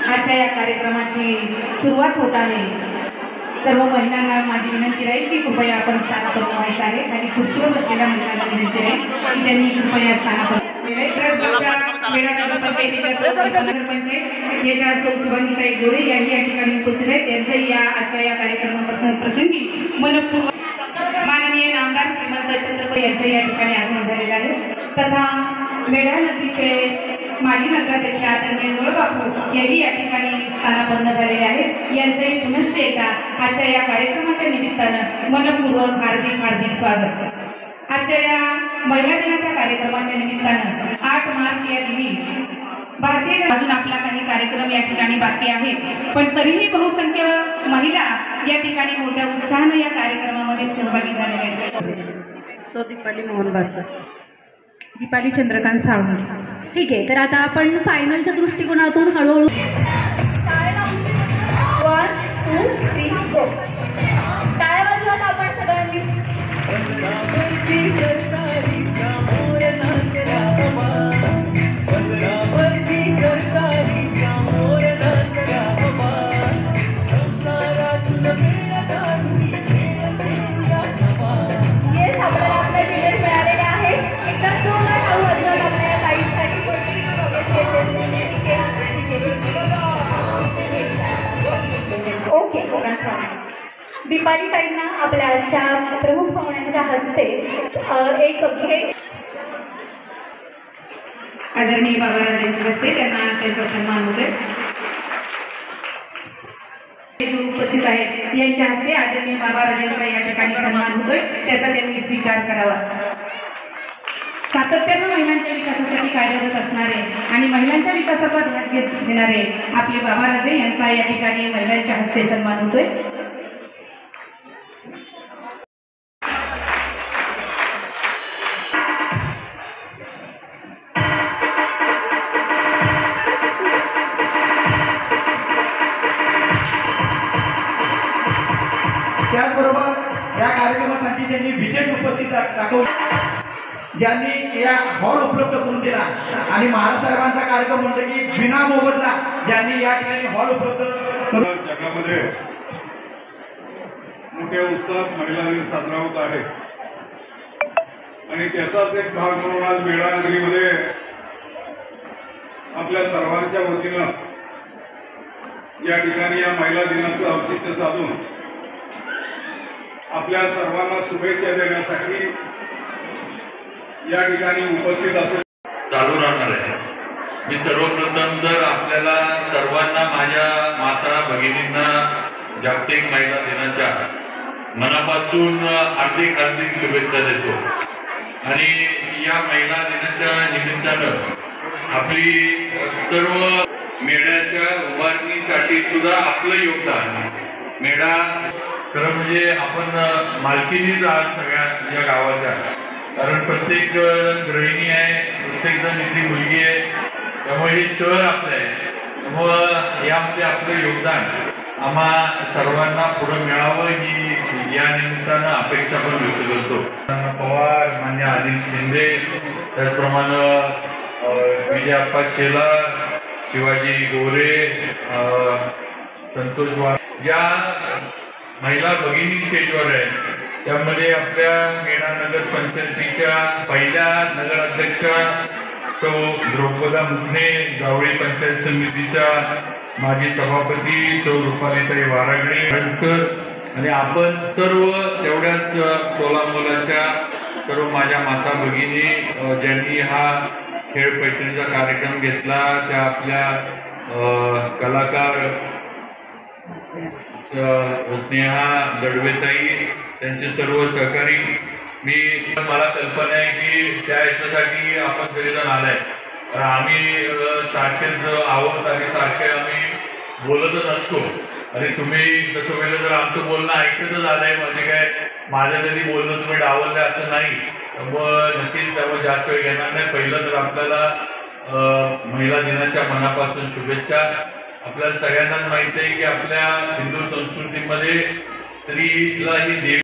आजच्या या कार्यक्रमाची सुरुवात होत आहे। सर्व महिलांना माझी विनंती राहील की कृपया आपण स्थानापन्न व्हायचं आहे। खाली खुर्चीवर बसलेल्या महिलांना विनंती राहील की त्यांनी कृपया स्थानापन्न शुभांगीताई गोरे यांनी या ठिकाणी उपस्थित आहेत। त्यांचंही या आजच्या या कार्यक्रमाप्रसंगी मनपूर्वक माननीय नामदार श्रीमंत छत्रपती यांचं या ठिकाणी आगमन झालेलं आहे। तथा मेढा नगरीचे माजी नगराध्यक्ष आदरणीय नोळबापू यांनी या ठिकाणी स्थानापन्न झालेले आहेत। यांचंही पुनश्च एकदा आजच्या या कार्यक्रमाच्या निमित्तानं मनपूर्वक हार्दिक स्वागत। आजच्या या महिला दिनाच्या कार्यक्रमाच्या निमित्तानं 8 मार्च या दिनी भारतीय अजून आपला काही कार्यक्रम या ठिकाणी बाकी आहे, पण तरीही बहुसंख्य महिला या ठिकाणी मोठ्या उत्साहानं या कार्यक्रमामध्ये सहभागी झालेल्या आहेत। दीपाली मोहन बाचा, दीपाली चंद्रकांत साळुंखे। ठीक आहे, तर आता आपण फायनलच्या दृष्टिकोनातून हळूहळू 1 2 3 गो टाळ्या वाजवत आपण सगळ्यांनी। येस, आपल्याला आपले विजय मिळालेले आहे। एकदम जोरदार टाळ्या वाजवत आपल्या ताईंसाठी। ओके, दीपाली ताईंना आपल्या आजच्या प्रमुख पाहुण्यांच्या हस्ते एक भेट आदरणीय बाबाराजांच्या हस्ते त्यांना त्यांचा सन्मान होतोय। उपस्थित आहेत यांच्या हस्ते आदरणीय बाबाराजांचा या ठिकाणी सन्मान होतोय, त्याचा त्यांनी स्वीकार करावा। सातत्यानं महिलांच्या विकासासाठी कार्यरत असणारे आणि महिलांच्या विकासाचा ध्यास घेणारे आपले बाबाराजे यांचा या ठिकाणी महिलांच्या हस्ते सन्मान होतोय। त्याचबरोबर या कार्यक्रमासाठी त्यांनी विशेष उपस्थिती दाखवली, ज्यांनी या हॉल उपलब्ध करून दिला आणि महाराजसाहेबांचा कार्यक्रम म्हटलं की बिना मोबदला ज्यांनी या ठिकाणी हॉल उपलब्ध करून जगामध्ये मोठ्या उत्साहात महिला दिन साजरा होत आहे आणि त्याचाच एक भाग म्हणून आज मेढा नगरीमध्ये आपल्या सर्वांच्या वतीनं या ठिकाणी या महिला दिनाचं औचित्य साधून आपल्या सर्वांना शुभेच्छा देण्यासाठी या ठिकाणी उपस्थित असेल चालू राहणार आहे। मी सर्वप्रथम तर आपल्याला सर्वांना माझ्या माता भगिनींना जागतिक महिला दिनाच्या मनापासून हार्दिक शुभेच्छा देतो आणि या महिला दिनाच्या निमित्तानं आपली सर्व मेढ्याच्या उभारणीसाठी सुद्धा आपलं योगदान मेढा खरं म्हणजे आपण मालकीनीच आहात सगळ्या या गावाच्या, कारण प्रत्येक गृहिणी आहे, प्रत्येक जण इथली मुलगी आहे, त्यामुळे हे शहर आपलं आहे, त्यामुळं यामध्ये आपलं योगदान आम्हा सर्वांना पुढं मिळावं ही या निमित्तानं अपेक्षा पण व्यक्त करतो। पवार, मान्य अनिल शिंदे, त्याचप्रमाणे विजयाप्पा शेलार, शिवाजी गोरे, संतोष वाघ या महिला भगिनी स्टेजवर आहेत. त्यामध्ये आपल्या मेणा नगर पंचायतीच्या पहिल्या नगराध्यक्षा सौ द्रौपदा मुकणे, जावळी पंचायत समितीच्या माजी सभापती सौ रुपालीताई वारागडे आणि आपण सर्व तेवढ्याच टोलामोलाच्या सर्व माझ्या माता भगिनी ज्यांनी हा खेळ पैठणीचा कार्यक्रम घेतला, त्या आपल्या कलाकार स्नेहा दडवेताई, त्यांचे सर्व सहकारी. मला कल्पना आहे की त्या याच्यासाठी आपण सगळेजण आलाय. आम्ही सारखेच आहोत आणि सारखे आम्ही बोलतच असतो आणि तुम्ही तसं वेळेला जर आमचं बोलणं ऐकतच आलंय, म्हणजे काय माझं कधी बोलणं तुम्ही डावललंय असं नाही. मग नक्कीच त्यामुळे जास्त वेळ घेणार नाही. पहिलं तर आपल्याला महिला दिनाच्या मनापासून शुभेच्छा. आपल्याला सगळ्यांनाच माहिती आहे की आपल्या हिंदू संस्कृतीमध्ये स्त्रीला ही देवी